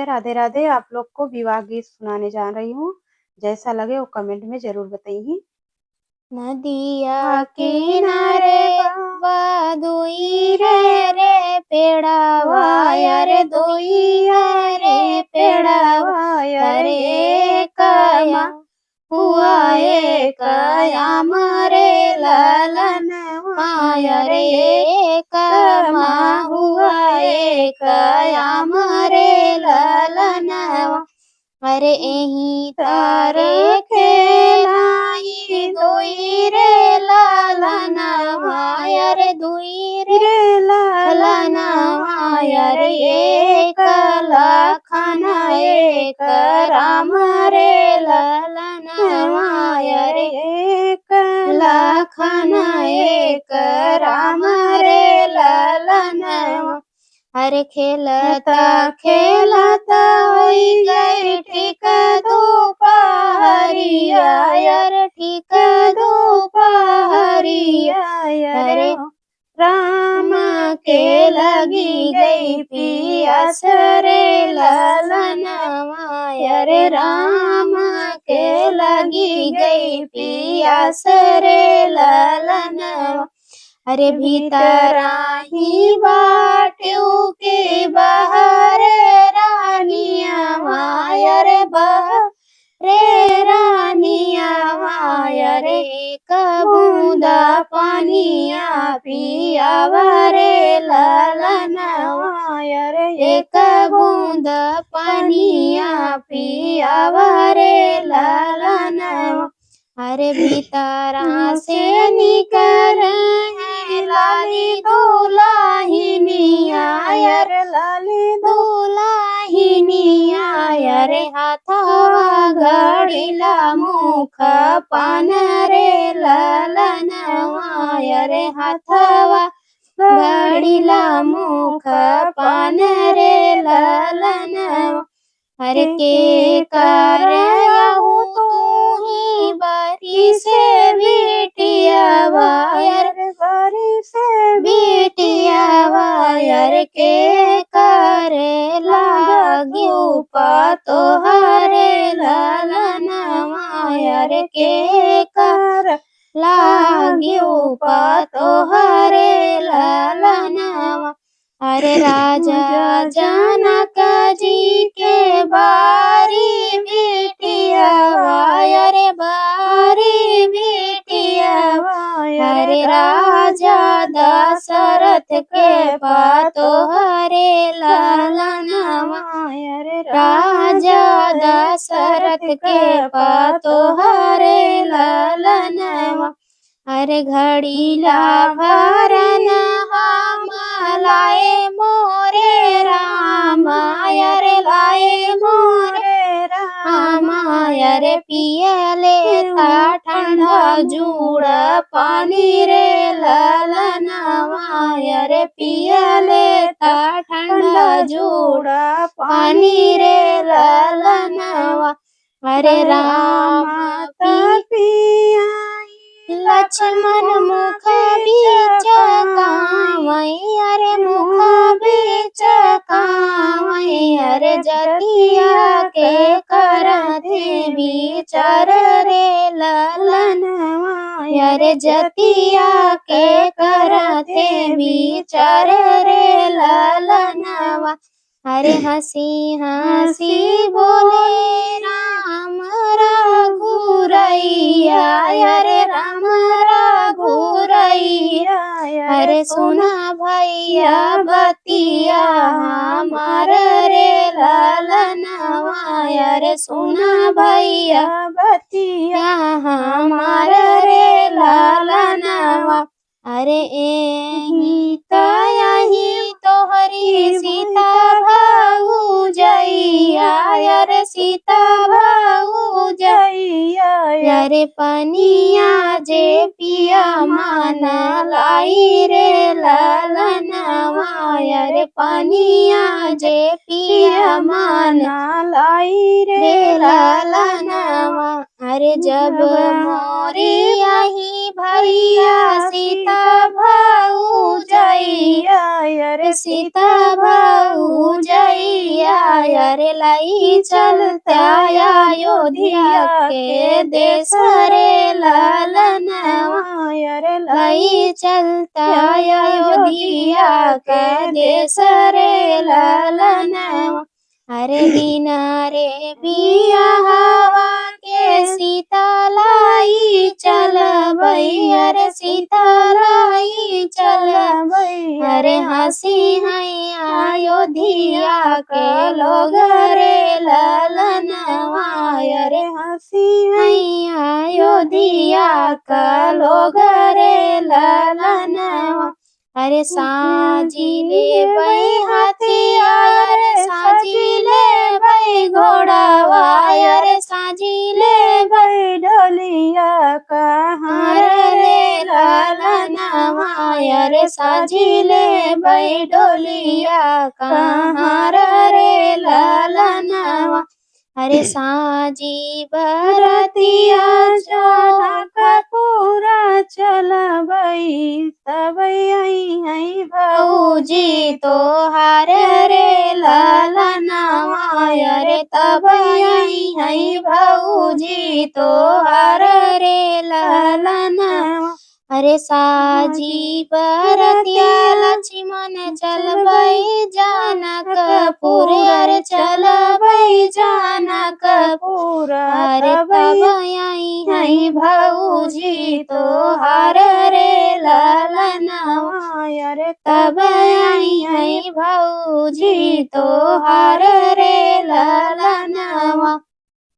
भैया राधे राधे। आप लोग को विवाह गीत सुनाने जा रही हूँ। जैसा लगे वो कमेंट में जरूर बताइए। नदिया किनारे किनारे बादुई है रे पेड़ावा यारे दुई है रे पेड़ावा अरे काया हुआ काया मरे ललन माया रे कामा हुआ काया मरे ललन अरे एही तारे खेलाई दुई रे लालना माया रे दुई रे लालना माया रे एक लखना एक राम रे लालना माया रे एक लखना एक राम रे लालना अरे खेलता खेलता होई गई ठीक दोपहरिया यार ठीक दोपहरिया अरे राम के लगी गई पियास रे ललनवा अरे राम के लगी गई पियास रे ललनवा अरे भीतरा ही बाटू के बाहर रानिया माया रे बाहर रे रानिया माया रे एक बूंदा पानिया पियावा रे ललना माया रे एक बूंदा पानिया पियावा रे ललना अरे भीतरा से निकर है लाली दुलाहिनिया यार लाली दुलाहिनिया यार हाथवा घड़ीला मुख पान रे ललनवा यार हाथवा घड़ीला मुख पान रे ललनवा हर के कर तू ही बारी से बेटिया वायर बारी से बेटिया वायर के कर लाग्यू पातो हरे ललना वायर के कर लाग्यू पातो हरे ललना अरे राजा जनक जी के बारी बेटिया अरे बारी बेटिया अरे राजा दशरथ के पातो हरे ललनवा अरे राजा दशरथ के पातो हरे ललनवा अरे घड़ीला भरन हम लाए मोरे राम अरे लाए मोरे राम अरे पियले ता ठंडा जूड़ पानी रे ललनवा अरे पियले ता ठंडा जूड़ पानी रे ललनवा अरे राम पिया लक्ष्मण मुख बीच कावई अरे मुख बीच कावई अरे जतिया के करते विचार रे ललनवा अरे जतिया के करते विचार रे ललनवा अरे हंसी हंसी बोले राम रघुरैया अरे राम रघुरैया अरे सुना भैया बतिया हमार रे ललनवा अरे सुना भैया बतिया हमार रे ललनवा अरे एही तही तोहरी सीता भाऊ जैया अरे सीता भाऊ जैया अरे पनिया जे पिया माना लाई रे ललनवा अरे पनिया जे पिया माना लाई रे ललनवा अरे जब मोरी आई भैया सीता भाऊजैया, अरे सीता भाऊजैया, अरे लाई चलता अयोध्या के देश रे लालनवा, अरे लाई चलता अयोध्या के देश रे लालनवा। अरे बिना रे बिया हवा के सीता लाई चलबई, अरे सीता लाई चलबई, अरे हंसी है अयोध्या के लोग रे लालनवा, अरे हंसी है अयोध्या का लोग रे लालनवा। अरे साजिले बई हाथिया, अरे साजिले बई घोड़ावा, अरे साजिले बई ढोलिया कहाँ रे लालनवा, अरे साजिले बई ढोलिया कहाँ रे लालनवा। अरे साजी बरतिया जनकपुरा चलबई, तबई आई भौजी तोहार रे लालनवा, अरे तबई आई भौजी तोहार रे लालनवा। अरे साजी बरतिया लक्ष्मण चलबई जनकपुर, अरे चलबई जनकपुर, अरे तब आई भौजी तोहार रे लालनवा, अरे तब आई भौजी तोहार रे लालनवा।